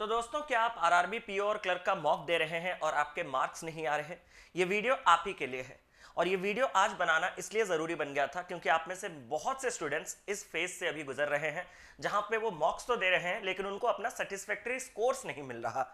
तो दोस्तों, क्या आप आरआरबी पीओ और क्लर्क का मॉक दे रहे हैं और आपके मार्क्स नहीं आ रहे? ये वीडियो आप ही के लिए है। और ये वीडियो आज बनाना इसलिए ज़रूरी बन गया था क्योंकि आप में से बहुत से स्टूडेंट्स इस फेज से अभी गुजर रहे हैं जहां पे वो मॉक्स तो दे रहे हैं लेकिन उनको अपना सेटिस्फैक्टरी स्कोर्स नहीं मिल रहा।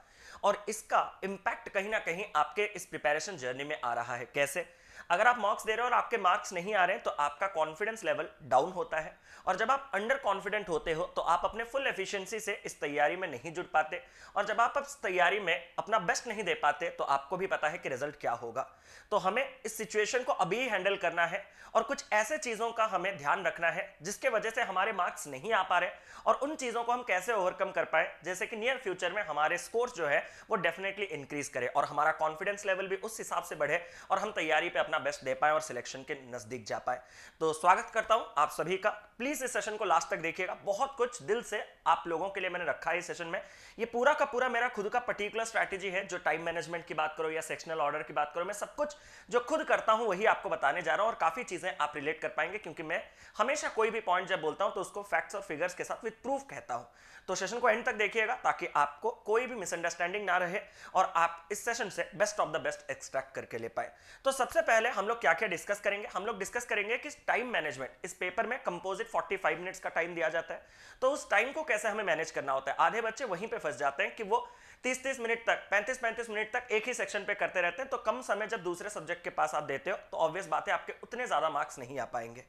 और इसका इम्पैक्ट कहीं ना कहीं आपके इस प्रिपरेशन जर्नी में आ रहा है। कैसे? अगर आप मॉक्स दे रहे हो और आपके मार्क्स नहीं आ रहे हैं तो आपका कॉन्फिडेंस लेवल डाउन होता है। और जब आप अंडर कॉन्फिडेंट होते हो तो आप अपने फुल एफिशिएंसी से इस तैयारी में नहीं जुट पाते। और जब आप इस तैयारी में अपना बेस्ट नहीं दे पाते तो आपको भी पता है कि रिजल्ट क्या होगा। तो हमें इस सिचुएशन को अभी हैंडल करना है और कुछ ऐसे चीज़ों का हमें ध्यान रखना है जिसके वजह से हमारे मार्क्स नहीं आ पा रहे और उन चीज़ों को हम कैसे ओवरकम कर पाए, जैसे कि नियर फ्यूचर में हमारे स्कोर्स जो है वो डेफिनेटली इंक्रीज करे और हमारा कॉन्फिडेंस लेवल भी उस हिसाब से बढ़े और हम तैयारी पे अपना बेस्ट दे पाए और सिलेक्शन के नजदीक जा पाए। तो स्वागत करता हूं आप सभी का। प्लीज इस सेशन को लास्ट तक देखिएगा। बहुत कुछ दिल से आप लोगों के लिए मैंने रखा है इस सेशन में। ये पूरा का पूरा मेरा खुद का पर्टिकुलर स्ट्रैटेजी है। जो टाइम मैनेजमेंट की बात करो या सेक्शनल ऑर्डर की बात करो, मैं सब कुछ जो खुद करता हूं वही आपको बताने जा रहा हूं और काफी चीजें आप रिलेट कर पाएंगे क्योंकि मैं हमेशा कोई भी पॉइंट जब बोलता हूं तो उसको फैक्ट्स और फिगर्स के साथ विद प्रूफ कहता हूं। तो सेशन को एंड तक देखिएगा ताकि आपको कोई भी मिसअंडरस्टैंडिंग ना रहे और आप इस सेशन से best of the best extract करके ले पाए। तो सबसे पहले हम लोग क्या क्या डिस्कस करेंगे? हम लोग डिस्कस करेंगे कि टाइम मैनेजमेंट। इस पेपर में कंपोजिट 45 मिनट्स का टाइम दिया जाता है, तो उस टाइम को कैसे हमें मैनेज करना होता है। आधे बच्चे वहीं पे फंस जाते हैं कि वो 30-30 मिनट तक 35-35 मिनट तक एक ही सेक्शन पे करते रहते हैं। तो कम समय जब दूसरे सब्जेक्ट के पास आप देते हो तो ऑब्वियस बात है आपके उतने ज्यादा मार्क्स नहीं आ पाएंगे।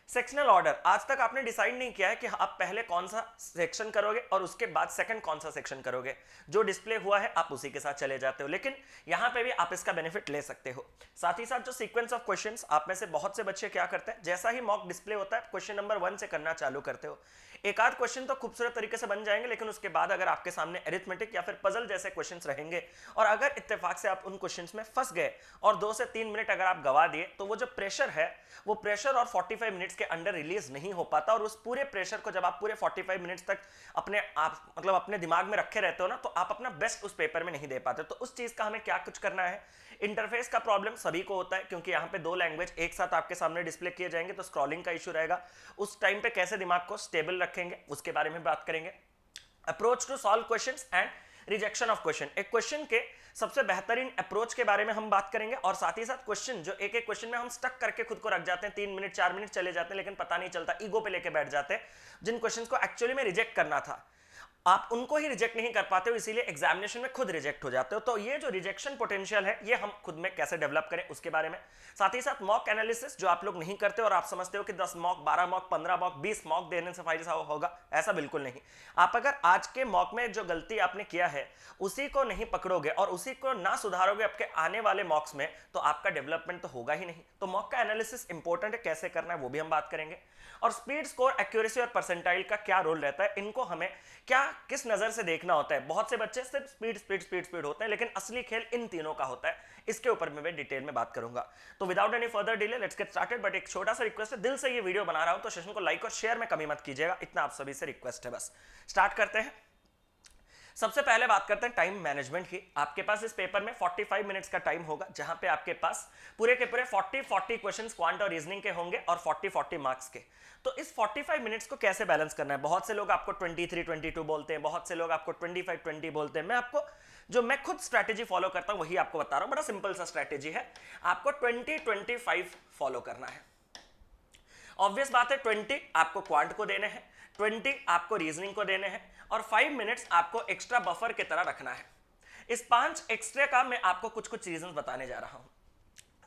सेक्शनल ऑर्डर, आज तक आपने डिसाइड नहीं किया है कि आप पहले कौन सा सेक्शन करोगे और उसके बाद सेकंड कौन सा सेक्शन करोगे। जो डिस्प्ले हुआ है आप उसी के साथ चले जाते हो, लेकिन यहां पे भी आप इसका बेनिफिट ले सकते हो। साथ ही साथ जो सीक्वेंस ऑफ क्वेश्चंस, आप में से बहुत से बच्चे क्या करते हैं, जैसा ही मॉक डिस्प्ले होता है क्वेश्चन नंबर 1 से करना चालू करते हो। एक आध क्वेश्चन तो खूबसूरत तरीके से बन जाएंगे, लेकिन उसके बाद अगर आपके सामने अरिथमेटिक या फिर पजल जैसे क्वेश्चंस रहेंगे और अगर इत्तेफाक से आप उन क्वेश्चंस में फंस गए और 2 से 3 मिनट अगर आप गवा दिए तो वो जो प्रेशर है वो प्रेशर और 45 मिनट्स के अंडर रिलीज नहीं हो पाता। और उस पूरे प्रेशर को जब आप पूरे 45 मिनट्स तक अपने आप मतलब अपने दिमाग में रखे रहते हो ना, तो आप अपना बेस्ट उस पेपर में नहीं दे पाते। तो उस चीज का हमें क्या कुछ करना है। इंटरफेस का प्रॉब्लम सभी को होता है क्योंकि यहाँ पे 2 लैंग्वेज एक साथ आपके सामने डिस्प्ले किए जाएंगे तो स्क्रॉलिंग का इशू रहेगा। उस टाइम पे कैसे दिमाग को स्टेबल रखेंगे उसके बारे में बात करेंगे। Approach to solve questions and rejection of question, एक क्वेश्चन के सबसे बेहतरीन अप्रोच के बारे में हम बात करेंगे। और साथ ही साथ क्वेश्चन जो एक एक क्वेश्चन में हम स्टक करके खुद को रख जाते हैं, 3 मिनट 4 मिनट चले जाते हैं लेकिन पता नहीं चलता, ईगो पे लेके बैठ जाते हैं। जिन क्वेश्चन को एक्चुअली में रिजेक्ट करना था आप उनको ही रिजेक्ट नहीं कर पाते हो, इसीलिए एग्जामिनेशन में खुद रिजेक्ट हो जाते हो। तो ये जो रिजेक्शन पोटेंशियल है ये हम खुद में कैसे डेवलप करें उसके बारे में। साथ ही साथ मॉक एनालिसिस जो आप लोग नहीं करते और आप समझते हो कि 10 मॉक 12 मॉक 15 मॉक 20 मॉक देने से फायदा होगा, ऐसा बिल्कुल नहीं। आप अगर आज के मॉक में जो गलती आपने किया है उसी को नहीं पकड़ोगे और उसी को ना सुधारोगे आपके आने वाले मॉक्स में तो आपका डेवलपमेंट तो होगा ही नहीं। तो मॉक का एनालिसिस इंपॉर्टेंट है, कैसे करना है वो भी हम बात करेंगे। और स्पीड, स्कोर, एक्यूरेसी और परसेंटाइल का क्या रोल रहता है, इनको हमें क्या किस नजर से देखना होता है। बहुत से बच्चे सिर्फ स्पीड स्पीड स्पीड स्पीड होते हैं लेकिन असली खेल इन तीनों का होता है। इसके ऊपर मैं डिटेल में बात करूंगा। तो without any further delay let's get started. But एक छोटा सा रिक्वेस्ट है, दिल से ये वीडियो बना रहा हूं तो सेशन को लाइक और शेयर में कमी मत कीजिएगा, इतना आप सभी से रिक्वेस्ट है। बस स्टार्ट करते हैं। सबसे पहले बात करते हैं टाइम मैनेजमेंट की। आपके पास इस पेपर में 45 मिनट्स का टाइम होगा जहां पे आपके पास पूरे के पूरे 40 क्वेश्चंस क्वांट और रीजनिंग के होंगे और 40 मार्क्स के। तो इस 45 मिनट्स को कैसे बैलेंस करना है। बहुत से लोग आपको 23-22 बोलते हैं, बहुत से लोग आपको 25-20 बोलते हैं। मैं खुद स्ट्रैटेजी फॉलो करता हूं वही आपको बता रहा हूं। बड़ा सिंपल सा स्ट्रैटेजी है, आपको 20-25 फॉलो करना है। ऑब्वियस बात है 20 आपको क्वांट को देने हैं, 20 आपको रीजनिंग को देने हैं और 5 मिनट्स आपको एक्स्ट्रा बफर की तरह रखना है। इस 5 एक्स्ट्रा का मैं आपको कुछ कुछ रीजंस बताने जा रहा हूं।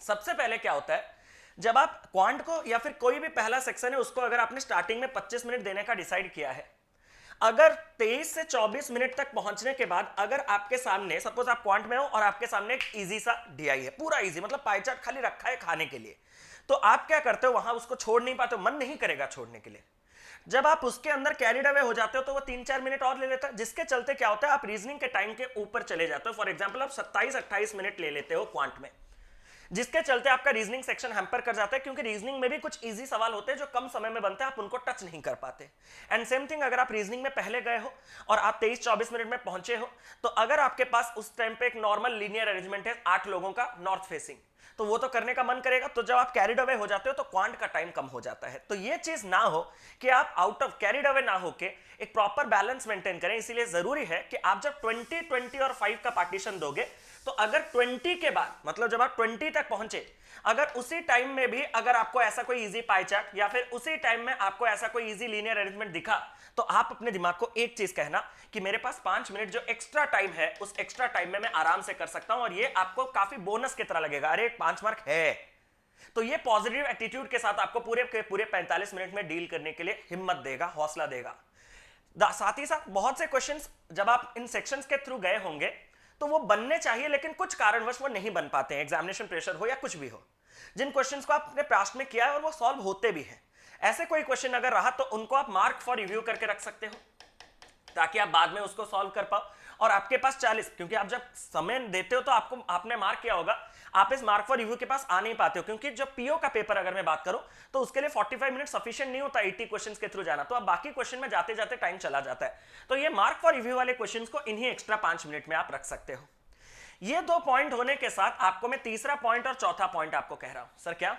सबसे पहले क्या होता है, जब आप क्वांट को या फिर कोई भी पहला सेक्शन है उसको अगर आपने स्टार्टिंग में 25 मिनट देने का डिसाइड किया है, अगर 23 से 24 मिनट तक पहुंचने के बाद अगर आपके सामने सपोज आप क्वांट में हो और आपके सामने एक इजी सा डीआई है, पूरा इजी मतलब पाई चार्ट खाली रखा है खाने के लिए, तो आप क्या करते हो, वहां उसको छोड़ नहीं पाते हो, मन नहीं करेगा छोड़ने के लिए। जब आप उसके अंदर कैरिड अवे हो जाते हो तो वो 3-4 मिनट और ले लेता है, जिसके चलते क्या होता है आप रीजनिंग के टाइम के ऊपर चले जाते हो। फॉर एग्जांपल आप 27-28 मिनट ले लेते हो क्वांट में, जिसके चलते आपका रीजनिंग सेक्शन हैम्पर कर जाता है क्योंकि रीजनिंग में भी कुछ इजी सवाल होते हैं जो कम समय में बनते हैं, आप उनको टच नहीं कर पाते। एंड सेम थिंग अगर आप रीजनिंग में पहले गए हो और आप 23-24 मिनट में पहुंचे हो, तो अगर आपके पास उस टाइम पे एक नॉर्मल लीनियर अरेंजमेंट है 8 लोगों का नॉर्थ फेसिंग, तो वो तो करने का मन करेगा, तो जब आप कैरिड अवे हो जाते हो तो क्वांट का टाइम कम हो जाता है। तो ये चीज ना हो कि आप आउट ऑफ कैरिड अवे ना होके एक प्रॉपर बैलेंस मेंटेन करें। इसीलिए जरूरी है कि आप जब 20, 20 और 5 का पार्टीशन दोगे तो अगर 20 के बाद, मतलब जब आप 20 तक पहुंचे, अगर उसी टाइम में भी अगर आपको ऐसा कोई इजी पाई चार्ट या फिर उसी टाइम में आपको ऐसा कोई इजी लीनियर अरेंजमेंट दिखा, तो आप अपने दिमाग को एक चीज कहना कि मेरे पास 5 मिनट जो एक्स्ट्रा टाइम है, उस एक्स्ट्रा टाइम में मैं आराम से कर सकता हूं, और ये आपको काफी बोनस की तरह लगेगा। अरे 5 मार्क है, तो ये पॉजिटिव एटीट्यूड के साथ आपको पूरे के पूरे 45 मिनट में डील करने के लिए हिम्मत देगा, हौसला देगा। साथ ही साथ बहुत से क्वेश्चंस जब आप इन सेक्शंस के थ्रू गए होंगे तो वो बनने चाहिए, लेकिन कुछ कारणवश वो नहीं बन पाते हैं, एग्जामिनेशन प्रेशर हो या कुछ भी हो। जिन क्वेश्चंस को आपने पास्ट में किया है और वो सॉल्व होते भी हैं, ऐसे कोई क्वेश्चन अगर रहा तो उनको आप मार्क फॉर रिव्यू करके रख सकते हो, ताकि आप बाद में उसको सॉल्व कर पाओ। और आपके पास 40, क्योंकि आप जब समय देते हो तो आपने मार्क किया होगा, आप इस मार्क फॉर रिव्यू के पास आ नहीं पाते हो, क्योंकि जब पीओ का पेपर अगर मैं बात करूं तो उसके लिए 45 मिनट सफिशिएंट नहीं होता 80 क्वेश्चंस के थ्रू जाना, तो आप बाकी क्वेश्चन में जाते जाते टाइम चला जाता है। तो ये मार्क फॉर रिव्यू वाले क्वेश्चंस को इन्हीं एक्स्ट्रा 5 मिनट में आप रख सकते हो। ये 2 पॉइंट होने के साथ आपको मैं तीसरा पॉइंट और चौथा पॉइंट आपको कह रहा हूं। सर क्या?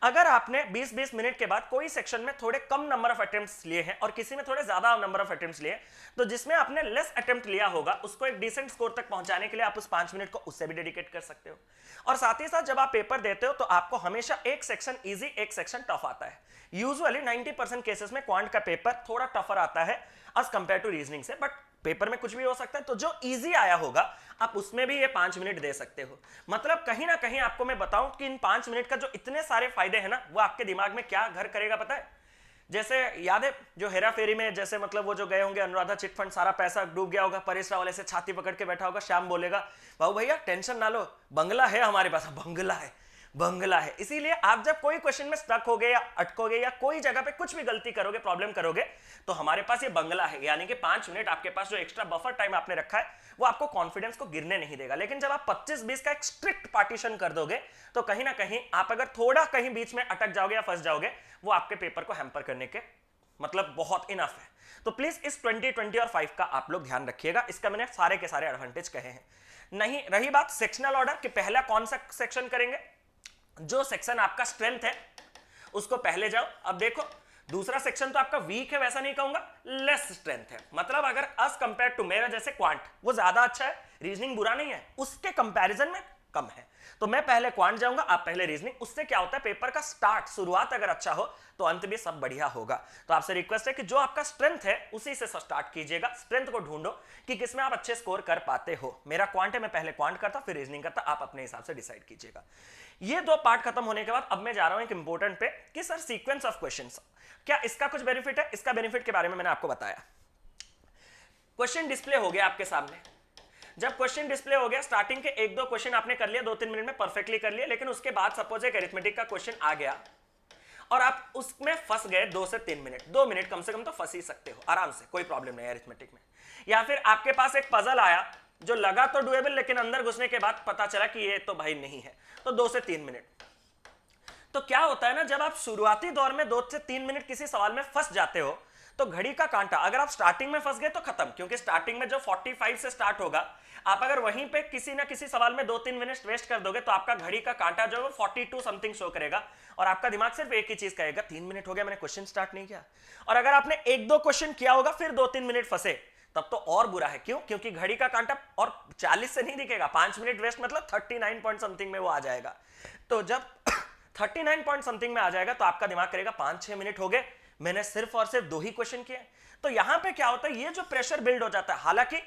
अगर आपने 20-20 मिनट के बाद कोई सेक्शन में थोड़े कम नंबर ऑफ अटेम्प्ट्स लिए हैं और किसी में थोड़े ज्यादा नंबर ऑफ अटेम्प्ट्स लिए, तो जिसमें आपने लेस अटेम्प्ट लिया होगा उसको एक डिसेंट स्कोर तक पहुंचाने के लिए आप उस 5 मिनट को उससे भी डेडिकेट कर सकते हो। और साथ ही साथ जब आप पेपर देते हो तो आपको हमेशा एक सेक्शन इजी, एक सेक्शन टफ आता है। यूजुअली 90% केसेस में क्वांट का पेपर थोड़ा टफर आता है एज कंपेयर टू रीजनिंग से, बट पेपर में कुछ भी हो सकता है। तो जो इजी आया होगा आप उसमें भी ये 5 मिनट दे सकते हो। मतलब कहीं ना कहीं आपको मैं बताऊं कि इन 5 मिनट का जो इतने सारे फायदे हैं ना, वो आपके दिमाग में क्या घर करेगा पता है? जैसे याद है जो हेरा फेरी में, जैसे मतलब वो जो गए होंगे अनुराधा चिटफंड, सारा पैसा डूब गया होगा, परेश रावल ऐसे छाती पकड़ के बैठा होगा, श्याम बोलेगा बाबू भैया टेंशन ना लो, बंगला है हमारे पास, बंगला है, बंगला है। इसीलिए आप जब कोई क्वेश्चन में स्टक होगे या अटकोगे या कोई जगह पे कुछ भी गलती करोगे, प्रॉब्लम करोगे, तो हमारे पास ये बंगला है, यानी कि 5 मिनट आपके पास जो एक्स्ट्रा बफर टाइम आपने रखा है वो आपको कॉन्फिडेंस को गिरने नहीं देगा। लेकिन जब आप 25-20 का एक स्ट्रिक्ट पार्टीशन कर दोगे तो कहीं ना कहीं आप अगर थोड़ा कहीं बीच में अटक जाओगे या फंस जाओगे, वो आपके पेपर को हैम्पर करने के मतलब बहुत इनफ है। तो प्लीज इस 20, 20 और 5 का आप लोग ध्यान रखिएगा। इसका मैंने सारे के सारे एडवांटेज कहे हैं। नहीं रही बात सेक्शनल ऑर्डर कि पहला कौन सा सेक्शन करेंगे, जो सेक्शन आपका स्ट्रेंथ है उसको पहले जाओ। अब देखो दूसरा सेक्शन तो आपका वीक है, वैसा नहीं कहूंगा, लेस स्ट्रेंथ है। मतलब अगर एज कंपेयर टू मेरा जैसे क्वांट वो ज्यादा अच्छा है, रीजनिंग बुरा नहीं है, उसके कंपैरिजन में कम है, तो मैं पहले क्वांट जाऊंगा, आप पहले रीजनिंग। उससे क्या होता है, पेपर का स्टार्ट, शुरुआत अगर अच्छा हो तो अंत भी सब बढ़िया होगा। तो आपसे रिक्वेस्ट है कि जो आपका स्ट्रेंथ है उसी से स्टार्ट कीजिएगा। स्ट्रेंथ को ढूंढो कि किसमें आप अच्छे स्कोर कर पाते हो। मेरा क्वांट है, मैं पहले क्वांट करता फिर रीजनिंग करता, आप अपने हिसाब से डिसाइड कीजिएगा। ये 2 पार्ट खत्म होने के बाद अब मैं जा रहा हूं एक इंपॉर्टेंट पे कि सर सीक्वेंस ऑफ क्वेश्चंस, क्या इसका कुछ बेनिफिट है? इसका बेनिफिट के बारे में मैंने आपको बताया। क्वेश्चन डिस्प्ले हो गया आपके सामने। जब क्वेश्चन डिस्प्ले हो गया, स्टार्टिंग के 1-2 क्वेश्चन आपने कर लिया, 2-3 मिनट में परफेक्टली कर लिया, लेकिन उसके बाद सपोज एक अरिथमेटिक का क्वेश्चन आ गया और आप उसमें फंस गए 2 से 3 मिनट, 2 मिनट कम से कम तो फंस ही सकते हो आराम से, कोई प्रॉब्लम नहीं है अरिथमेटिक में। या फिर आपके पास एक पजल आया जो लगा तो डुएबल, लेकिन अंदर घुसने के बाद पता चला कि ये तो भाई नहीं है, तो 2 से 3 मिनट। तो क्या होता है ना, जब आप शुरुआती दौर में 2 से 3 मिनट किसी सवाल में फंस जाते हो तो घड़ी का कांटा, अगर आप स्टार्टिंग में फंस गए तो खत्म, क्योंकि स्टार्टिंग में जो 45 से स्टार्ट होगा, आप अगर वहीं पे किसी ना किसी सवाल में 2-3 मिनट वेस्ट कर दोगे तो आपका घड़ी का कांटा जो है 42 समथिंग शो करेगा और आपका दिमाग सिर्फ एक ही चीज कहेगा, 3 मिनट हो गया मैंने क्वेश्चन स्टार्ट नहीं किया। और अगर आपने 1-2 क्वेश्चन किया होगा फिर 2-3 मिनट फंसे, तब तो और बुरा है। क्यों? क्योंकि घड़ी का कांटा और 40 से नहीं दिखेगा, 5 मिनट वेस्ट मतलब 39 पॉइंट समथिंग में वो आ जाएगा। तो जब 39 पॉइंट समथिंग में आ जाएगा तो आपका दिमाग करेगा 5-6 मिनट हो गए, मैंने सिर्फ और सिर्फ 2 ही क्वेश्चन किए। तो यहां पे क्या होता है, ये जो प्रेशर बिल्ड हो जाता है, हालांकि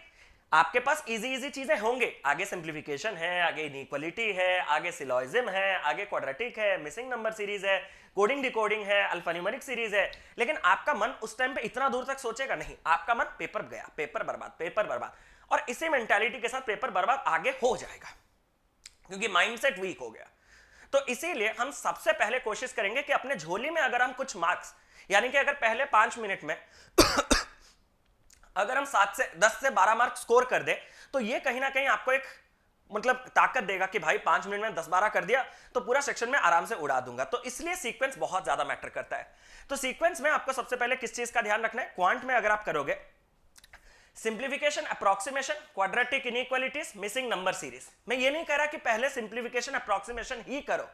आपके पास इजी चीजें होंगे, आगे सिंप्लीफिकेशन है, आगे इनइक्वालिटी है, आगे सिलॉजिज्म है, आगे क्वाड्रेटिक है, मिसिंग नंबर सीरीज है, कोडिंग डिकोडिंग है, अल्फान्यूमेरिक सीरीज है, लेकिन आपका मन उस टाइम पे इतना दूर तक सोचेगा नहीं। आपका मन पेपर गया, पेपर बर्बाद, पेपर बर्बाद, और इसी मेंटालिटी के साथ पेपर बर्बाद आगे हो जाएगा, क्योंकि माइंडसेट वीक हो गया। तो इसीलिए हम सबसे पहले कोशिश करेंगे कि अपने झोली में अगर हम कुछ मार्क्स, यानी कि अगर पहले 5 मिनट में अगर हम 10 से 12 मार्क्स स्कोर कर दे, तो ये कहीं ना कहीं आपको एक मतलब ताकत देगा कि भाई 5 मिनट में 10-12 कर दिया तो पूरा सेक्शन में आराम से उड़ा दूंगा। तो इसलिए सीक्वेंस बहुत ज्यादा मैटर करता है। तो सीक्वेंस में आपको सबसे पहले किस चीज का ध्यान रखना है, क्वांट में अगर आप करोगे simplification, approximation, quadratic inequalities, missing number series. मैं ये नहीं कह रहा कि पहले सिंप्लीफिकेशन अप्रोक्सीमेशन ही करो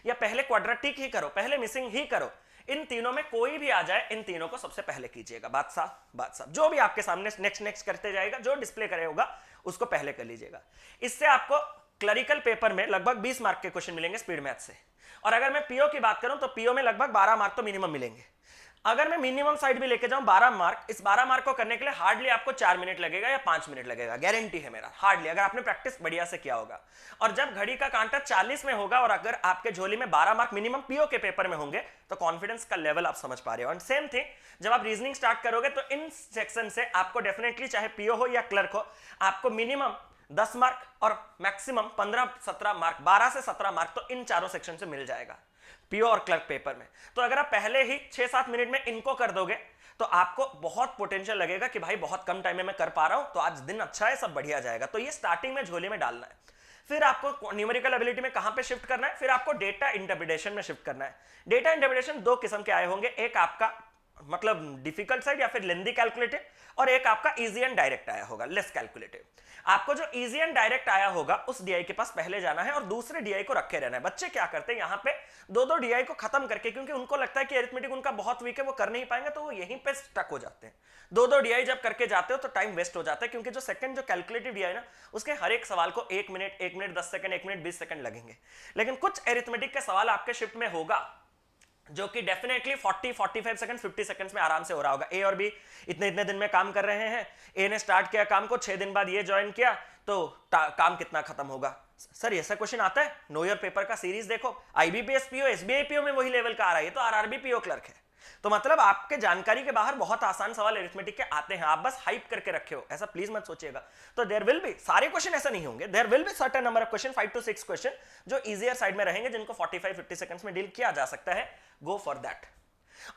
या पहले क्वाड्रेटिक ही करो, पहले मिसिंग ही करो। इन तीनों में कोई भी आ जाए, इन तीनों को सबसे पहले कीजिएगा। बात साफ। जो भी आपके सामने नेक्स्ट करते जाएगा, जो डिस्प्ले करे होगा उसको पहले कर लीजिएगा। इससे आपको क्लरिकल पेपर में लगभग 20 मार्क के क्वेश्चन मिलेंगे स्पीड मैथ से। और अगर मैं पीओ की बात करूं तो पीओ में लगभग 12 मार्क तो मिनिमम मिलेंगे। अगर मैं मिनिमम साइड भी लेके जाऊं 12 मार्क, इस 12 मार्क को करने के लिए हार्डली आपको 4 मिनट लगेगा या 5 मिनट लगेगा, गारंटी है मेरा, हार्डली, अगर आपने प्रैक्टिस बढ़िया से किया होगा। और जब घड़ी का कांटा 40 में होगा और अगर आपके झोली में 12 मार्क मिनिमम पीओ के पेपर में होंगे तो कॉन्फिडेंस का लेवल आप समझ पा रहे हो। और सेम थिंग जब आप रीजनिंग स्टार्ट करोगे तो इन सेक्शन से आपको डेफिनेटली, चाहे पीओ हो या क्लर्क हो, आपको मिनिमम 10 मार्क और मैक्सिमम 15-17 मार्क, 12 से 17 मार्क तो इन चारों सेक्शन से मिल जाएगा पीओ और क्लर्क पेपर में। तो अगर आप पहले ही 6-7 मिनट में इनको कर दोगे तो आपको बहुत पोटेंशियल लगेगा कि भाई बहुत कम टाइम में मैं कर पा रहा हूं, तो आज दिन अच्छा है, सब बढ़िया जाएगा। तो ये स्टार्टिंग में झोले में डालना है। फिर आपको न्यूमेरिकल एबिलिटी में कहां पे शिफ्ट करना है, फिर आपको डेटा इंटरप्रिटेशन में शिफ्ट करना है। डेटा इंटरप्रिटेशन दो किस्म के आए होंगे, एक आपका मतलब डिफिकल्ट साइड या फिर लेंदी कैलकुलेटिव, और एक आपका इजी एंड डायरेक्ट आया होगा, लेस कैलकुलेटिव। आपको जो इजी एंड डायरेक्ट आया होगा उस डीआई के पास पहले जाना है और दूसरे डीआई को रखे रहना है। बच्चे क्या करते हैं यहाँ पे दो डीआई को खत्म करके, क्योंकि उनको लगता है कि अरिथमेटिक उनका बहुत वीक है, वो कर नहीं पाएंगे, तो वो यहीं पे स्टक हो जाते हैं। दो डीआई जब करके जाते हो तो टाइम वेस्ट हो जाता है, क्योंकि जो सेकंड जो कैलकुलेटिव डीआई ना, उसके हर एक सवाल को 1 मिनट 10 सेकंड 1 मिनट 20 सेकंड लगेंगे। लेकिन कुछ अरिथमेटिक के सवाल आपके शिफ्ट में होगा जो कि डेफिनेटली 40-45 सेकंड 50 सेकंड्स में आराम से हो रहा होगा। ए और बी इतने दिन में काम कर रहे हैं, ए ने स्टार्ट किया काम को, 6 दिन बाद ये ज्वाइन किया, तो काम कितना खत्म होगा। सर ऐसा क्वेश्चन आता है, नो ईयर पेपर का सीरीज देखो, आईबीपीएस पीओ, एसबीआई पीओ में वही लेवल का आ रहा है, ये तो आरआरबी पीओ क्लर्क है। तो मतलब आपके जानकारी के बाहर बहुत आसान सवाल अरिथमेटिक के आते हैं, आप बस हाइप करके रखे हो, ऐसा प्लीज मत सोचिएगा। तो देयर विल बी, सारे क्वेश्चन ऐसा नहीं होंगे, there will be certain number of question, 5 to 6 question जो इजियर साइड में रहेंगे, जिनको 45-50 सेकंड्स में डील किया जा सकता है। Go for that.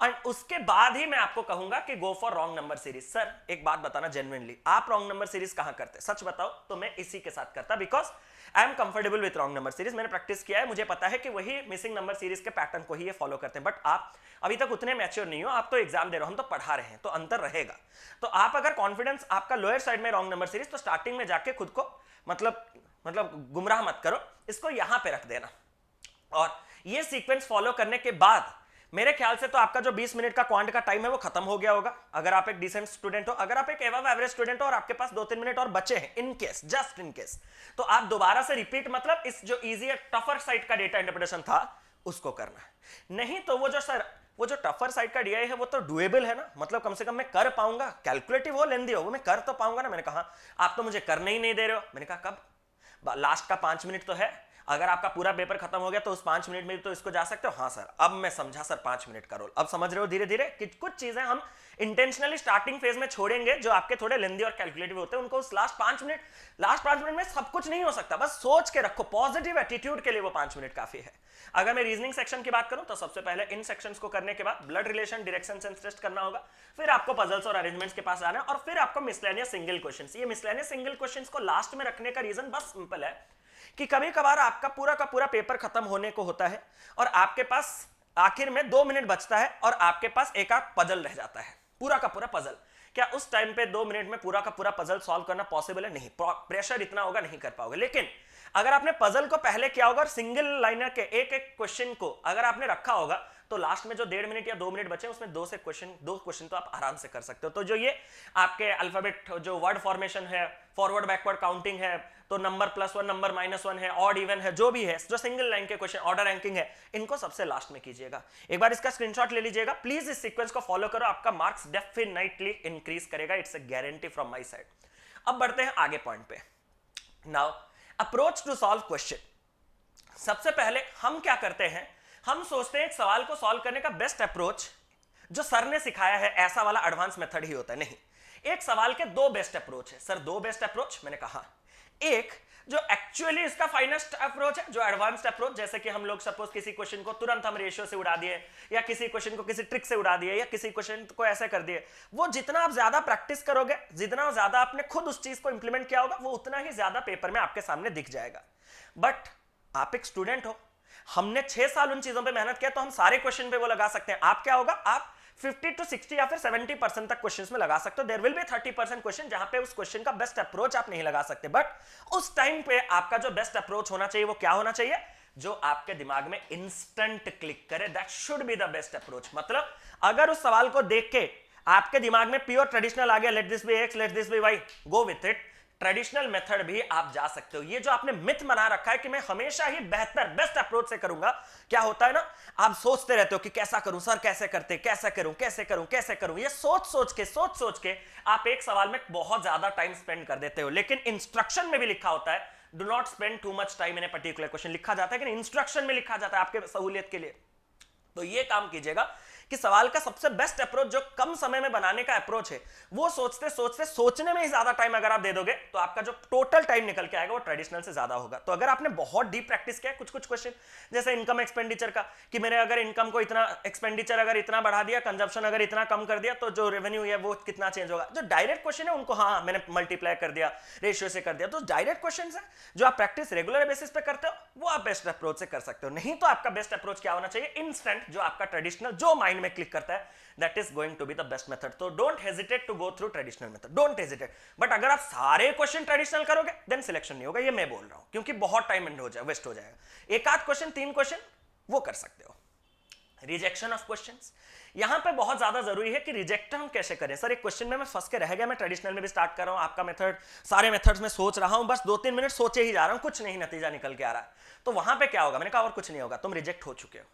और उसके बाद ही मैं आपको कहूंगा कि go for wrong number series. Sir एक बात बताना जेन्युइनली, आप रॉन्ग नंबर सीरीज कहां करते? सच बताओ तो मैं इसी के साथ करता, because I am comfortable with wrong number series. मैंने प्रैक्टिस किया है, मुझे पता है कि वही मिसिंग नंबर सीरीज के पैटर्न को ही ये फॉलो करते हैं। बट आप अभी तक उतने मैच्योर नहीं हो, आप तो एग्जाम दे रहे हो, हम तो पढ़ा रहे हैं, तो अंतर रहेगा। तो आप अगर कॉन्फिडेंस आपका लोअर साइड में रॉन्ग नंबर सीरीज, तो स्टार्टिंग में जाके खुद को मतलब गुमराह मत करो, इसको यहां पे रख देना। और ये सीक्वेंस फॉलो करने के बाद मेरे ख्याल से तो आपका जो 20 मिनट का क्वांट का टाइम है वो खत्म हो गया होगा, अगर आप एक डिसेंट स्टूडेंट हो। अगर आप एक एवब एवरेज स्टूडेंट हो और आपके पास 2-3 मिनट और बचे हैं, in case, just in case, तो आप दोबारा से रिपीट, मतलब इस जो इजी टफर साइड का डेटा इंटरप्रिटेशन था उसको करना है। नहीं तो वो जो टफर साइड का डीआई है वो तो डुएबल है ना, मतलब कम से कम मैं कर पाऊंगा, कैलकुलेटिव हो लेंदी हो, वो मैं कर तो पाऊंगा ना। मैंने कहा आप तो मुझे करने ही नहीं दे रहे हो। मैंने कहा कब? लास्ट का 5 मिनट तो है, अगर आपका पूरा पेपर खत्म हो गया तो उस 5 मिनट में तो इसको जा सकते हो। हाँ सर, अब मैं समझा सर 5 मिनट का रोल, अब समझ रहे हो धीरे धीरे कि कुछ चीजें हम इंटेंशनली स्टार्टिंग फेज में छोड़ेंगे जो आपके थोड़े लेंदी और कैलकुलेटिव होते हैं, उनको उस लास्ट 5 मिनट में सब कुछ नहीं हो सकता, बस सोच के रखो, पॉजिटिव एटीट्यूड के लिए वो 5 मिनट काफी है। अगर मैं रीजनिंग सेक्शन की बात करूं तो सबसे पहले इन सेक्शंस को करने के बाद blood relation, direction sense test करना होगा, फिर आपको पजल्स और अरेंजमेंट्स के पास आना है, और फिर आपको मिसलेनियस सिंगल क्वेश्चंस। ये मिसलेनियस सिंगल क्वेश्चंस को लास्ट में रखने का रीजन बस सिंपल है कि कभी कभार आपका पूरा का पूरा पेपर खत्म होने को होता है और आपके पास आखिर में 2 मिनट बचता है और आपके पास एक आध पजल रह जाता है, पूरा का पूरा पजल। क्या उस टाइम पे 2 मिनट में पूरा का पूरा पजल सॉल्व करना पॉसिबल है? नहीं, प्रेशर इतना होगा, नहीं कर पाओगे। लेकिन अगर आपने पजल को पहले किया होगा और सिंगल लाइनर के एक एक क्वेश्चन को अगर आपने रखा होगा तो लास्ट में जो 1.5 मिनट या 2 मिनट बचे उसमें 2 क्वेश्चन तो आप आराम से कर सकते हो। तो जो ये आपके अल्फाबेट जो वर्ड फॉर्मेशन है, फॉरवर्ड बैकवर्ड काउंटिंग है, तो नंबर +1 नंबर -1 है, ऑड इवन है, जो भी है, जो सिंगल लाइन के क्वेश्चन, ऑर्डर रैंकिंग है, इनको सबसे लास्ट में कीजिएगा। एक बार इसका स्क्रीनशॉट ले लीजिएगा प्लीज, इस सीक्वेंस को फॉलो करो, आपका मार्क्स डेफिनेटली इंक्रीज करेगा, it's a guarantee from my side. अब बढ़ते हैं आगे पॉइंट पे। Now approach to solve question. सबसे पहले हम क्या करते हैं, हम सोचते हैं एक सवाल को सॉल्व करने का बेस्ट अप्रोच जो सर ने सिखाया है ऐसा वाला एडवांस मेथड ही होता है। नहीं, एक सवाल के 2 बेस्ट अप्रोच है। Sir 2 best approach? मैंने कहा एक जो एक्चुअली इसका फाइनेस्ट अप्रोच है, जो एडवांस्ड अप्रोच, जैसे कि हम लोग सपोज किसी क्वेश्चन को तुरंत हम रेशियो से उड़ा दिए, या किसी क्वेश्चन को किसी ट्रिक से उड़ा दिए, या किसी क्वेश्चन को ऐसे कर दिए, वो जितना आप ज्यादा प्रैक्टिस करोगे, जितना ज्यादा आपने खुद उस चीज को इंप्लीमेंट किया होगा, वो उतना ही ज्यादा पेपर में आपके सामने दिख जाएगा। बट आप एक स्टूडेंट हो, हमने 6 साल उन चीजों पे मेहनत किया, तो हम सारे क्वेश्चन पे वो लगा सकते हैं। आप क्या होगा, आप 50 to 60 या फिर 70% तक क्वेश्चंस में लगा सकते हो। देयर विल बी 30% क्वेश्चन जहां पे उस क्वेश्चन का बेस्ट अप्रोच आप नहीं लगा सकते, बट उस टाइम पे आपका जो बेस्ट अप्रोच होना चाहिए वो क्या होना चाहिए, जो आपके दिमाग में इंस्टेंट क्लिक करे, that should be the best approach. मतलब अगर उस सवाल को देख के आपके दिमाग में प्योर ट्रेडिशनल आ गया, let this be X, let this be Y, go with it, traditional method भी आप जा सकते हो। ये जो आपने मिथ बना रखा है कि मैं हमेशा ही बेहतर बेस्ट अप्रोच से करूंगा, क्या होता है ना, आप सोचते रहते हो कि कैसा करूं सर, कैसे करते, कैसे करूं, कैसे करूं, कैसे करूं, ये सोच सोच के आप एक सवाल में बहुत ज्यादा टाइम स्पेंड कर देते हो। लेकिन इंस्ट्रक्शन में भी लिखा होता है do not spend too much time in a particular question, लिखा जाता है कि इंस्ट्रक्शन में लिखा जाता है आपके सहूलियत के लिए। तो ये काम कीजिएगा कि सवाल का सबसे बेस्ट अप्रोच जो कम समय में बनाने का अप्रोच है, वो सोचने में ही ज्यादा टाइम अगर आप दे दोगे तो आपका जो टोटल टाइम निकल के आएगा वो ट्रेडिशनल से ज्यादा होगा। तो अगर आपने बहुत डीप प्रैक्टिस किया है कुछ क्वेश्चन, जैसे इनकम एक्सपेंडिचर का, कि मेरे अगर इनकम को इतना, एक्सपेंडिचर अगर इतना बढ़ा दिया, कंजप्शन अगर इतना कम कर दिया, तो जो रेवेन्यू है वो कितना चेंज होगा। जो डायरेक्ट क्वेश्चन है उनको हाँ मैंने मल्टीप्लाई कर दिया, रेशियो से कर दिया, तो डायरेक्ट क्वेश्चन है जो आप प्रैक्टिस रेगुलर बेसिस पे करते हो वो आप बेस्ट अप्रोच से कर सकते हो। नहीं तो आपका बेस्ट अप्रोच क्या होना चाहिए, इंस्टेंट, जो आपका ट्रेडिशनल जो माइंड में क्लिक करता है, that is going to be the best method. So don't hesitate to go through traditional method, don't hesitate. but अगर आप सारे क्वेश्चन ट्रेडिशनल करोगे then सिलेक्शन नहीं होगा, ये मैं बोल रहा हूं, क्योंकि बहुत टाइम वेस्ट हो जाएगा। एक आध क्वेश्चन, 3 क्वेश्चन वो कर सकते हो। रिजेक्शन ऑफ क्वेश्चंस, यहां पे बहुत ज्यादा जरूरी है कि रिजेक्ट हम कैसे करें। सर एक क्वेश्चन में मैं फंस के रह गया, मैं ट्रेडिशनल में भी स्टार्ट कर रहा हूं, आपका मेथड, सारे मेथड्स में सोच रहा हूं, बस 2-3 मिनट सोचे ही जा रहा हूं, कुछ नहीं नतीजा निकल के आ रहा है, तो वहां पे क्या होगा, मैंने कहा और कुछ नहीं होगा, तुम रिजेक्ट हो चुके हो।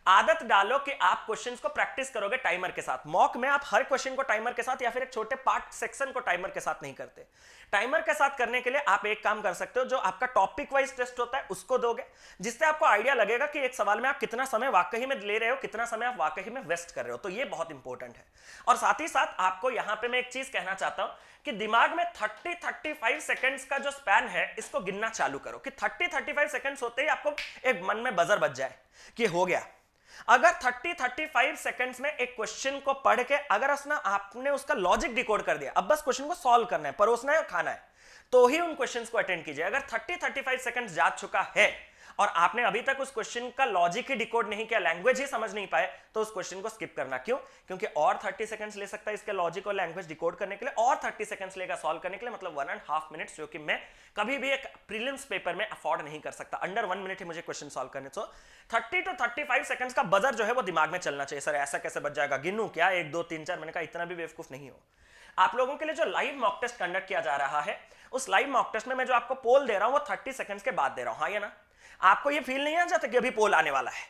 आदत डालो कि आप क्वेश्चंस को प्रैक्टिस करोगे टाइमर के साथ। मॉक में आप हर क्वेश्चन को टाइमर के साथ या फिर एक छोटे पार्ट सेक्शन को टाइमर के साथ नहीं करते। टाइमर के साथ करने के लिए आप एक काम कर सकते हो, जो आपका टॉपिक वाइज टेस्ट होता है उसको दोगे, जिससे आपको आइडिया लगेगा कि एक सवाल में आप कितना समय वाकई में ले रहे हो, कितना समय आप वाकई में वेस्ट कर रहे हो। तो ये बहुत इंपॉर्टेंट है। और साथ ही साथ आपको यहां पे मैं एक चीज कहना चाहता हूं कि दिमाग में 30-35 सेकंड्स का जो स्पैन है इसको गिनना चालू करो, कि 30-35 सेकंड्स होते ही आपको एक मन में बजर बज जाए कि हो गया। अगर 30-35 सेकंड्स में एक क्वेश्चन को पढ़ के अगर आपने उसका लॉजिक डिकोड कर दिया, अब बस क्वेश्चन को सॉल्व करना है, परोसना है और खाना है, तो ही उन क्वेश्चंस को अटेंड कीजिए। अगर 30-35 सेकंड्स जा चुका है और आपने अभी तक उस क्वेश्चन का लॉजिक ही डिकोड नहीं किया, लैंग्वेज ही समझ नहीं पाए, तो उस क्वेश्चन को स्किप करना। क्यों? क्योंकि और 30 सेकंड्स ले सकता है इसके लॉजिक और लैंग्वेज डिकोड करने के लिए, और 30 सेकंड्स लेगा सॉल्व करने के लिए, मतलब 1.5 मिनट्स, जो कि मैं कभी भी एक प्रीलिम्स पेपर में अफोर्ड नहीं कर सकता। अंडर 1 मिनट ही मुझे क्वेश्चन सॉल्व करने। सो 30 to 35 सेकंड्स का बजर जो है वो दिमाग में चलना चाहिए। सर ऐसा कैसे बच जाएगा, गिनूं क्या, 1 2 3 4? मैंने कहा इतना भी बेवकूफ नहीं हो। आप लोगों के लिए जो लाइव मॉक टेस्ट कंडक्ट किया जा रहा है, उस लाइव मॉक टेस्ट में मैं जो आपको पोल दे रहा हूं वो 30 सेकंड्स के बाद दे रहा हूं, हाँ या ना? आपको ये फील नहीं आ जाता कि अभी पोल आने वाला है,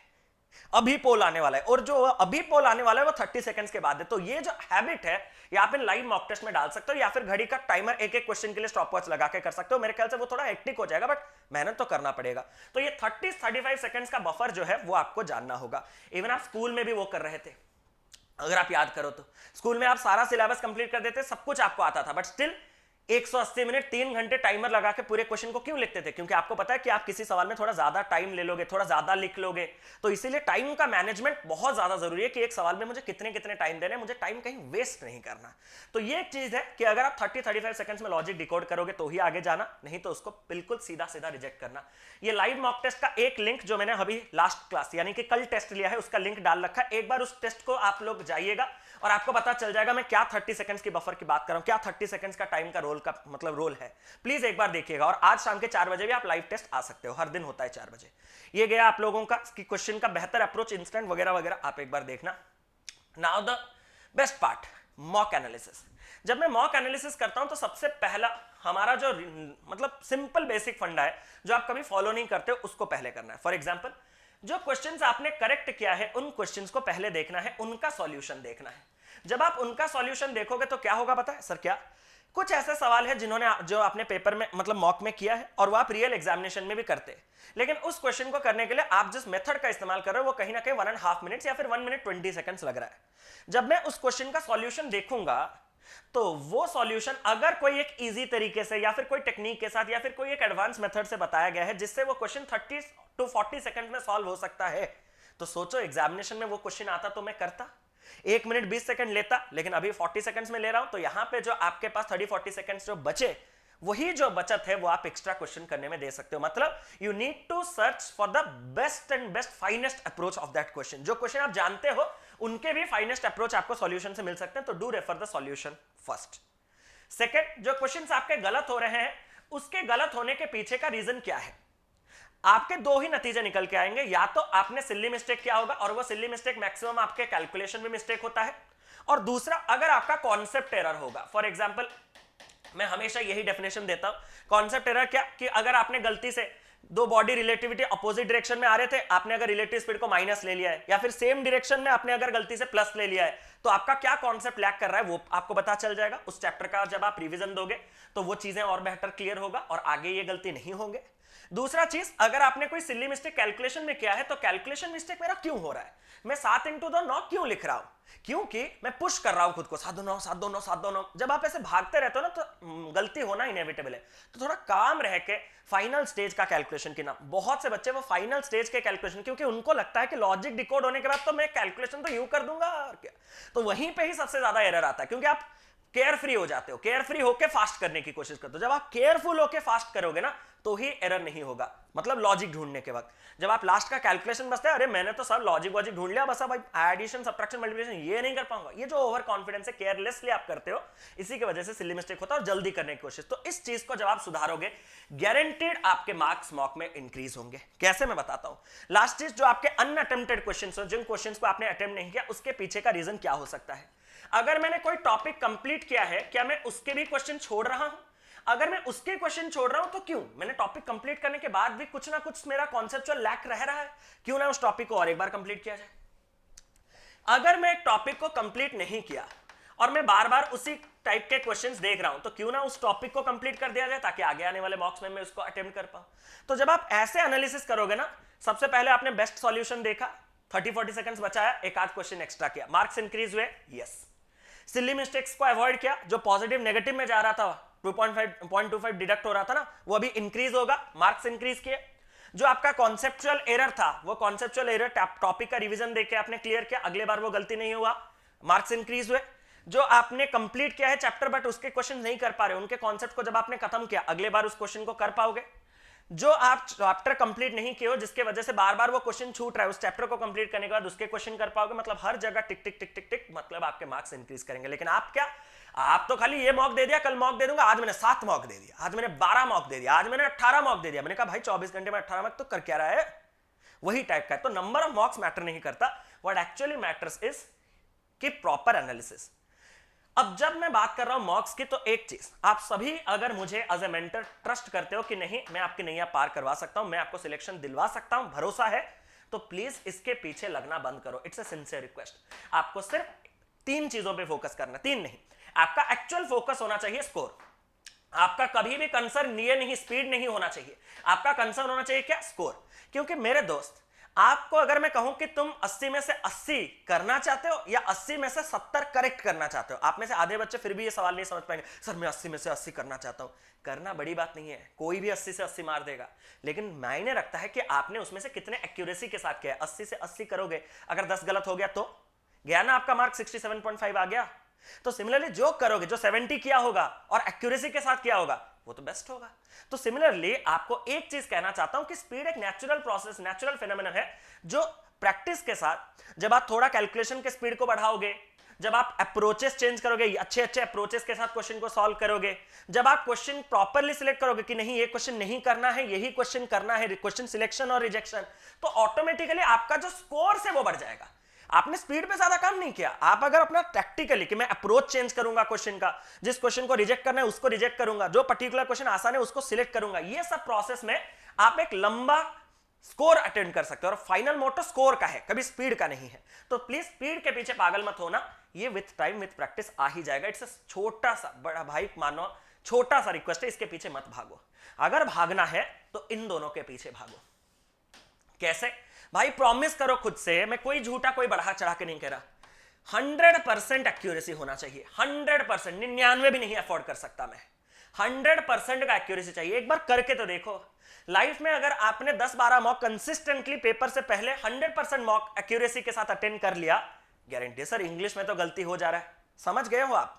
अभी पोल आने वाला है, और जो अभी पोल आने वाला है वो 30 सेकंड्स के बाद है। तो ये जो हैबिट है ये आप इन लाइव मॉक टेस्ट में डाल सकते हो, या फिर घड़ी का टाइमर एक क्वेश्चन के लिए स्टॉपवॉच लगा के कर सकते हो। मेरे ख्याल से वो थोड़ा हेक्टिक हो जाएगा, बट मेहनत तो करना पड़ेगा। तो ये 30-35 सेकंड्स का बफर जो है वो आपको जानना होगा। इवन आप स्कूल में भी वो कर रहे थे, अगर आप याद करो तो स्कूल में आप सारा सिलेबस कंप्लीट कर देते, सब कुछ आपको आता था, बट स्टिल 180 मिनट 3 घंटे टाइमर लगा के पूरे क्वेश्चन को क्यों लिखते थे? क्योंकि आपको पता है कि आप किसी सवाल में थोड़ा ज्यादा टाइम ले लोगे, थोड़ा ज्यादा लिख लोगे। तो इसीलिए टाइम का मैनेजमेंट बहुत ज्यादा जरूरी है कि एक सवाल में मुझे कितने कितने टाइम देने, मुझे टाइम कहीं वेस्ट नहीं करना। तो ये एक चीज है कि अगर आप 30-35 सेकंड्स में लॉजिक डिकोड करोगे तो ही आगे जाना, नहीं तो उसको बिल्कुल सीधा सीधा रिजेक्ट करना। ये लाइव मॉक टेस्ट का एक लिंक जो मैंने अभी लास्ट क्लास यानी कि कल टेस्ट लिया है उसका लिंक डाल रखा है, एक बार उस टेस्ट को आप लोग जाइएगा और आपको पता चल जाएगा मैं क्या 30 सेकंड्स की बफर की बात कर रहा हूं, क्या 30 सेकंड्स का टाइम का रोल का मतलब रोल है। प्लीज एक बार देखिएगा। और आज शाम के 4 बजे भी आप लाइव टेस्ट आ सकते हो, हर दिन होता है 4 बजे। ये गया आप लोगों का क्वेश्चन का बेहतर अप्रोच, इंस्टेंट वगैरह वगैरह, आप एक बार देखना। Now the best part, mock analysis. जब मैं मॉक एनालिसिस करता हूं तो सबसे पहला हमारा जो मतलब सिंपल बेसिक फंडा है जो आप कभी फॉलो नहीं करते हो उसको पहले करना है। फॉर एग्जांपल जो क्वेश्चंस आपने करेक्ट किया है उन क्वेश्चंस को पहले देखना है, उनका सॉल्यूशन देखना है। जब आप उनका सॉल्यूशन देखोगे तो क्या होगा पता है सर? क्या कुछ ऐसे सवाल है जो आपने पेपर में मतलब मॉक में किया है और वो आप रियल एग्जामिनेशन में भी करते हैं, लेकिन उस क्वेश्चन को करने के लिए आप जिस मेथड का इस्तेमाल कर रहे हो वो कहीं ना कहीं 1.5 मिनट्स या फिर 1 मिनट 20 सेकंड्स लग रहा है। जब मैं उस क्वेश्चन का सॉल्यूशन देखूंगा तो वो सॉल्यूशन अगर कोई एक इजी तरीके से या फिर कोई टेक्निक के साथ या फिर कोई एक एडवांस मेथड से बताया गया है जिससे वो क्वेश्चन 30 to 40 सेकंड में सॉल्व हो सकता है, तो सोचो एग्जामिनेशन में वो क्वेश्चन आता तो मैं करता, 1 मिनट 20 सेकंड लेता, लेकिन अभी 40 सेकंड्स में ले रहा हूं। तो यहां पे जो आपके पास 30-40 सेकंड्स जो बचे, वही जो बचत है वो आप एक्स्ट्रा क्वेश्चन करने में दे सकते हो। मतलब you need to search for the best and best finest approach of that question. जो क्वेश्चन आप जानते हो उनके भी फाइनेस्ट अप्रोच आपको सॉल्यूशन से मिल सकते हैं, तो do refer the solution first. Second, जो क्वेश्चंस आपके गलत हो रहे हैं उसके गलत होने के पीछे का रीजन क्या है? आपके दो ही नतीजे निकल के आएंगे, या तो आपने सिल्ली मिस्टेक किया होगा और वो सिल्ली मिस्टेक मैक्सिमम आपके कैलकुलेशन में मिस्टेक होता है, और दूसरा अगर आपका कॉन्सेप्ट एरर होगा। फॉर एग्जांपल मैं हमेशा यही डेफिनेशन देता हूं, कॉन्सेप्ट एरर क्या कि अगर आपने गलती से दो बॉडी रिलेटिविटी अपोजिट डायरेक्शन में आ रहे थे, आपने अगर रिलेटिव स्पीड को माइनस ले लिया है, या फिर सेम डायरेक्शन में आपने अगर गलती से प्लस ले लिया है, तो आपका क्या कॉन्सेप्ट लैक कर रहा है वो आपको पता चल जाएगा। उस चैप्टर का जब आप रिवीजन दोगे तो वो चीजें और बेहतर क्लियर होगा और आगे ये गलती नहीं होंगे। दूसरा चीज, अगर आपने कोई सिली मिस्टेक कैलकुलेशन में किया है तो कैलकुलेशन मिस्टेक मेरा क्यों हो रहा है, मैं 7 × 9 क्यों लिख रहा हूं, क्योंकि मैं पुश कर रहा हूं खुद को 7 2 9 7 2 9 7 2 9। जब आप ऐसे भागते रहते हो ना तो गलती होना इनएविटेबल है, तो थोड़ा काम रह के फाइनल स्टेज का कैलकुलेशन की ना। बहुत से बच्चे वो फाइनल स्टेज के कैलकुलेशन, क्योंकि उनको लगता है कि लॉजिक डिकोड होने के बाद तो मैं कैलकुलेशन तो यूं कर दूंगा और क्या, तो वहीं पे ही सबसे ज्यादा एरर आता है, क्योंकि आप केयर फ्री हो जाते हो, केयर फ्री होके फास्ट करने की कोशिश करते हो। जब आप केयरफुल होके फास्ट करोगे ना तो ही एरर नहीं होगा, मतलब लॉजिक ढूंढने के वक्त जब आप लास्ट का कैलकुलेशन बचता है, अरे मैंने तो सब लॉजिक वॉजिक ढूंढ लिया, बस अब एडिशन सब्ट्रैक्शन मल्टीप्लिकेशन ये नहीं कर पाऊंगा, ये जो ओवर कॉन्फिडेंस है, केयरलेसली आप करते हो, इसी की वजह से सिली मिस्टेक होता है और जल्दी करने की कोशिश। तो इस चीज को जब आप सुधारोगे गारंटीड आपके मार्क्स मॉक में इंक्रीज होंगे। कैसे, मैं बताता हूं। लास्ट चीज, जो आपके अनअटेम्प्टेड क्वेश्चंस हो, जिन क्वेश्चंस को आपने अटेम्प्ट नहीं किया, उसके पीछे का रीजन क्या हो सकता है। अगर मैंने कोई टॉपिक कंप्लीट किया है, क्या मैं उसके भी क्वेश्चन छोड़ रहा हूं? अगर मैं उसके क्वेश्चन छोड़ रहा हूं तो क्यों? मैंने टॉपिक कंप्लीट करने के बाद भी कुछ ना कुछ मेरा कॉन्सेप्चुअल लैक रह रहा है, क्यों ना उस टॉपिक को और एक बार कंप्लीट किया जाए। अगर मैं एक टॉपिक को कंप्लीट नहीं किया और मैं बार बार उसी टाइप के क्वेश्चंस देख रहा हूं, तो क्यों ना उस टॉपिक को कंप्लीट कर दिया जाए, ताकि आगे आने वाले मॉक्स में मैं उसको अटेम्प्ट कर पाऊं। तो जब आप ऐसे एनालिसिस करोगे ना, सबसे पहले आपने बेस्ट सॉल्यूशन देखा, 30-40 सेकंड्स बचाया, एक आध क्वेश्चन एक्स्ट्रा किया, मार्क्स इंक्रीज हुए, यस। सिली मिस्टेक्स को अवॉइड किया, जो पॉजिटिव नेगेटिव में जा रहा था 2.25 डिडक्ट हो रहा था ना, वो अभी इंक्रीज होगा, मार्क्स इंक्रीज किए। जो आपका कॉन्सेप्चुअल एरर था, वो कॉन्सेप्चुअल एरर टॉपिक का रिवीजन देके आपने क्लियर किया, अगले बार वो गलती नहीं हुआ, मार्क्स इंक्रीज हुए। जो आपने कंप्लीट किया है चैप्टर बट उसके क्वेश्चन नहीं कर पा रहे, उनके कॉन्सेप्ट को जब आपने खत्म किया, अगले बार उस क्वेश्चन को कर पाओगे। जो आप चैप्टर कंप्लीट नहीं किए हो, जिसके वजह से बार बार वो क्वेश्चन छूट रहा है, उस चैप्टर को कंप्लीट करने के बाद उसके क्वेश्चन कर पाओगे। मतलब हर जगह टिक टिक टिक टिक टिक, मतलब आपके मार्क्स इंक्रीज करेंगे। लेकिन आप क्या, आप तो खाली ये मॉक दे दिया, कल मॉक दे दूंगा, आज मैंने 7 मॉक दे दिया, आज मैंने 12 मॉक दे दिया, आज मैंने 18 मॉक दे दिया। मैंने कहा भाई 24 घंटे में 18 मॉक तो कर क्या रहा है, वही टाइप का है। तो नंबर ऑफ मॉक्स मैटर नहीं करता, व्हाट एक्चुअली मैटर्स इज कि प्रॉपर एनालिसिस। अब जब मैं बात कर रहा हूं मॉक्स की, तो एक चीज, आप सभी अगर मुझे एज ए मेंटर ट्रस्ट करते हो कि नहीं मैं आपकी नैया पार करवा सकता हूं, मैं आपको सिलेक्शन दिलवा सकता हूं, भरोसा है, तो प्लीज इसके पीछे लगना बंद करो। It's a sincere request. आपको सिर्फ 3 चीजों पे फोकस करना, 3 नहीं, आपका एक्चुअल फोकस होना चाहिए स्कोर। आपका कभी भी कंसर्न ये नहीं स्पीड नहीं होना चाहिए, आपका कंसर्न होना चाहिए क्या, स्कोर। क्योंकि मेरे दोस्त, आपको अगर मैं कहूं कि तुम 80 में से 80 करना चाहते हो या 80 में से 70 करेक्ट करना चाहते हो, आप में से आधे बच्चे फिर भी ये सवाल नहीं समझ पाएंगे, सर मैं 80 में से 80 करना चाहता हूं। करना बड़ी बात नहीं है, कोई भी 80 से 80 मार देगा, लेकिन मायने रखता है कि आपने उसमें से कितने एक्यूरेसी के साथ किया है। 80 से 80 करोगे, अगर 10 गलत हो गया तो गया ना आपका मार्क, 67.5 आ गया। तो सिमिलरली जो करोगे, जो 70 किया होगा और एक्यूरेसी के साथ किया होगा, वो तो बेस्ट होगा। तो सिमिलरली आपको एक चीज कहना चाहता हूं कि स्पीड एक नेचुरल प्रोसेस, नेचुरल फिनोमेनन है, जो प्रैक्टिस के साथ जब आप थोड़ा कैलकुलेशन के स्पीड को बढ़ाओगे, जब आप अप्रोचेस चेंज करोगे, अच्छे अच्छे अप्रोचेस के साथ क्वेश्चन को सॉल्व करोगे, जब आप क्वेश्चन प्रॉपरली सिलेक्ट करोगे कि नहीं ये क्वेश्चन नहीं करना है, यही क्वेश्चन करना है, क्वेश्चन सिलेक्शन और रिजेक्शन, तो ऑटोमेटिकली आपका जो स्कोर है वो बढ़ जाएगा। आपने स्पीड पे ज्यादा काम नहीं किया। आप अगर अपना टैक्टिकली कि मैं अप्रोच चेंज करूंगा क्वेश्चन का, जिस क्वेश्चन को रिजेक्ट करना है उसको रिजेक्ट करूंगा, जो पर्टिकुलर क्वेश्चन आसान है उसको सिलेक्ट करूंगा, ये सब प्रोसेस में आप एक लंबा स्कोर अटेंड कर सकते हो। और फाइनल मोटो स्कोर का है, कभी स्पीड का नहीं है। तो प्लीज स्पीड के पीछे पागल मत होना, ये विथ टाइम विथ प्रैक्टिस आ ही जाएगा। इट्स छोटा सा, बड़ा भाई मानो छोटा सा रिक्वेस्ट है, इसके पीछे मत भागो। अगर भागना है तो इन दोनों के पीछे भागो। कैसे भाई, प्रॉमिस करो खुद से, मैं कोई झूठा कोई बढ़ा चढ़ा के नहीं कह रहा, 100% एक्यूरेसी होना चाहिए, 100%, 99 भी नहीं अफोर्ड कर सकता मैं, 100% का एक्यूरेसी चाहिए। एक बार करके तो देखो। लाइफ में अगर आपने 10-12 मॉक कंसिस्टेंटली पेपर से पहले 100% मॉक एक्यूरेसी के साथ अटेंड कर लिया, गारंटी सर इंग्लिश में तो गलती हो जा रहा है, समझ गए हो आप,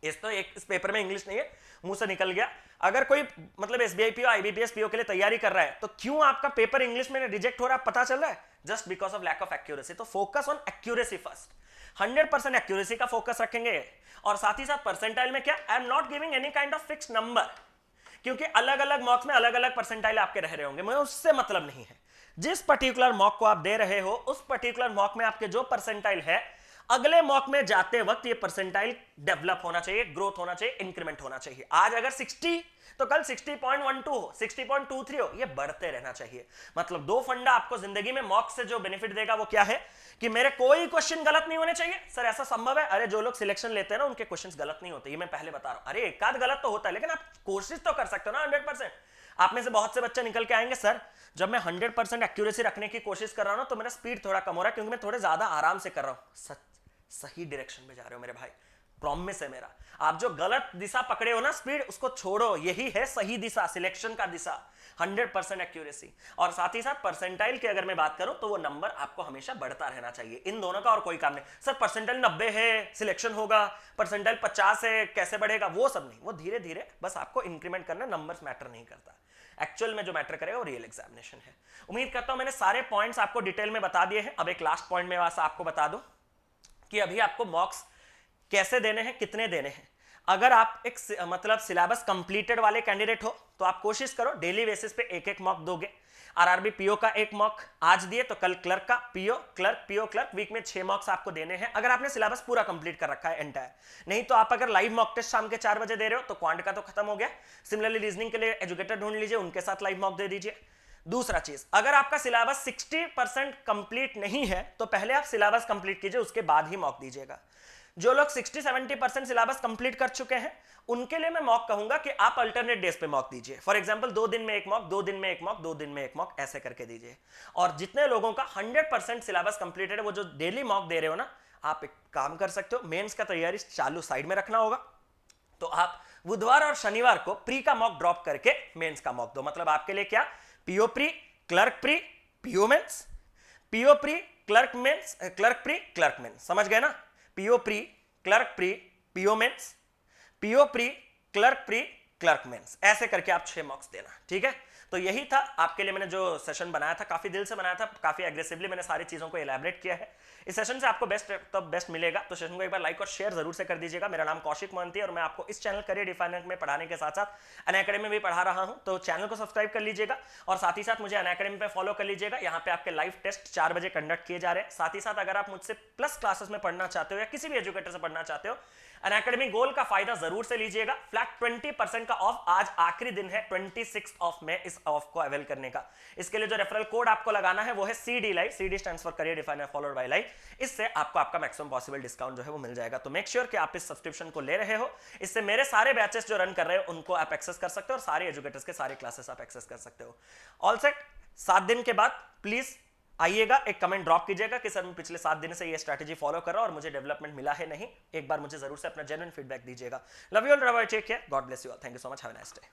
इस पेपर में इंग्लिश नहीं है, मुंह से निकल गया। अगर कोई मतलब एसबीआई पीओ, आईबीपीएस पीओ के लिए तैयारी कर रहा है तो क्यों आपका पेपर इंग्लिश में रिजेक्ट हो रहा है पता चल रहा है? Just because of lack of accuracy. तो focus on accuracy first, 100% accuracy का फोकस रखेंगे। और साथ ही साथ परसेंटाइल में क्या, I am not giving any kind of fix number, क्योंकि अलग अलग मॉक्स में अलग अलग परसेंटाइल आपके रह रहे होंगे, मुझे उससे मतलब नहीं है। जिस पर्टिकुलर मॉक को आप दे रहे हो उस पर्टिकुलर मॉक में आपके जो परसेंटाइल है, अगले मॉक में जाते वक्त ये परसेंटाइल डेवलप होना चाहिए, ग्रोथ होना चाहिए, इंक्रीमेंट होना चाहिए। आज अगर 60 तो कल 60.12 हो, 60.23 हो, ये बढ़ते रहना चाहिए। मतलब दो फंडा आपको जिंदगी में मॉक से जो बेनिफिट देगा वो क्या है कि मेरे कोई क्वेश्चन गलत नहीं होने चाहिए। सर ऐसा संभव है? अरे जो लोग सिलेक्शन लेते हैं ना उनके क्वेश्चंस गलत नहीं होते, ये मैं पहले बता रहा हूं। अरे एक आध गलत तो होता है, लेकिन आप कोशिश तो कर सकते हो ना 100%। आप में से बहुत से बच्चे निकल के आएंगे, सर जब मैं 100% एक्यूरेसी रखने की कोशिश कर रहा हूं ना तो मेरा स्पीड थोड़ा कम हो रहा है, क्योंकि मैं थोड़े ज्यादा आराम से कर रहा हूं। सही डायरेक्शन में जा रहे हो मेरे भाई, प्रॉमिस है मेरा। आप जो गलत दिशा पकड़े हो ना स्पीड, उसको छोड़ो, यही है सही दिशा, सिलेक्शन का दिशा, 100% एक्यूरेसी। और साथ ही साथ परसेंटाइल की अगर मैं बात करूं तो वो नंबर आपको हमेशा बढ़ता रहना चाहिए। इन दोनों का और कोई काम नहीं। सर परसेंटाइल 90 है सिलेक्शन होगा, परसेंटाइल 50 है कैसे बढ़ेगा, वो सब नहीं, वो धीरे धीरे बस आपको इंक्रीमेंट करना, नंबर्स मैटर नहीं करता। एक्चुअल में जो मैटर करेगा वो रियल एग्जामिनेशन है। उम्मीद करता हूं मैंने सारे पॉइंट्स आपको डिटेल में बता दिए हैं। अब एक लास्ट पॉइंट में बस आपको बता दूं कि अभी आपको मॉक्स कैसे देने हैं, कितने देने हैं। अगर आप एक मतलब सिलेबस कंप्लीटेड वाले कैंडिडेट हो तो आप कोशिश करो डेली बेसिस पे एक एक मॉक दोगे। आरआरबी पीओ का एक मॉक आज दिए तो कल क्लर्क का, पीओ क्लर्क, वीक में 6 मॉक्स आपको देने हैं, अगर आपने सिलेबस पूरा कंप्लीट कर रखा है एंटायर। नहीं तो आप अगर लाइव मॉक टेस्ट शाम के 4 बजे दे रहे हो तो क्वांट का तो खत्म हो गया। सिमिलरली रीजनिंग के लिए एजुकेटर ढूंढ लीजिए, उनके साथ लाइव मॉक दे दीजिए। दूसरा चीज, अगर आपका सिलेबस 60% कंप्लीट नहीं है तो पहले आप सिलेबस कंप्लीट कीजिए, उसके बाद ही मॉक दीजिएगा। जो लोग 60-70% सिलेबस कंप्लीट कर चुके हैं उनके लिए मैं मॉक कहूंगा कि आप अल्टरनेट डेज पे मॉक दीजिए। फॉर एग्जांपल 2 दिन में एक मॉक, 2 दिन में एक मॉक, 2 दिन में एक मॉक, ऐसे करके दीजिए। और जितने लोगों का 100% सिलेबस कंप्लीटेड है, वो जो डेली मॉक दे रहे हो ना, आप एक काम कर सकते हो, मेंस का तैयारी चालू साइड में रखना होगा तो आप बुधवार और शनिवार को प्री का मॉक ड्रॉप करके मेंस का मॉक दो। मतलब आपके लिए क्या, PO pre, clerk pre, PO mains, PO pre, clerk mains, clerk pre, clerk mains, समझ गए ना? PO pre, clerk pre, PO mains, PO pre, clerk pre, clerk mains, ऐसे करके आप 6 मॉक्स देना। ठीक है, तो यही था आपके लिए मैंने जो सेशन बनाया था, काफी दिल से बनाया था, काफी एग्रेसिवली मैंने सारी चीजों को एलैबोरेट किया है। इस सेशन से आपको बेस्ट मिलेगा, तो सेशन को एक बार लाइक और शेयर जरूर से कर दीजिएगा। मेरा नाम कौशिक मोहंती है और मैं आपको इस चैनल करियर डिफाइनर में पढ़ाने के साथ साथ अनअकैडमी में भी पढ़ा रहा हूं, तो चैनल को सब्सक्राइब कर लीजिएगा और साथ ही साथ मुझे अनअकैडमी पे फॉलो कर लीजिएगा। यहाँ पे आपके लाइव टेस्ट 4 बजे कंडक्ट किए जा रहे हैं। साथ ही साथ अगर आप मुझसे प्लस क्लासेस में पढ़ना चाहते हो या किसी भी एजुकेटर से पढ़ना चाहते हो, अनअकैडमी गोल्ड का फायदा जरूर से लीजिएगा। फ्लैट 20% का ऑफ, आज आखिरी दिन है 26 ऑफ में इस ऑफ को अवेल करने का। इसके लिए जो रेफरल कोड आपको लगाना है वो है CD live, CD stands for career definer followed by live. इससे आपको आपका मैक्सिमम पॉसिबल डिस्काउंट जो है वो मिल जाएगा। तो मेक श्योर कि आप इस सब्सक्रिप्शन को ले रहे हो, इससे मेरे सारे बैचेस जो रन कर रहे हो उनको आप एक्सेस कर सकते हो और सारे एजुकेटर्स के सारे क्लासेस आप एक्सेस कर सकते हो। ऑल सेट, 7 दिन के बाद प्लीज आइएगा, एक कमेंट ड्रॉप कीजिएगा कि सर मैं पिछले 7 दिन से ये स्ट्रैटेजी फॉलो कर रहा हूं और मुझे डेवलपमेंट मिला है नहीं। एक बार मुझे जरूर से अपना जेन्युइन फीडबैक दीजिएगा। Love you all, take care, God bless you all, thank you so much, have a nice day.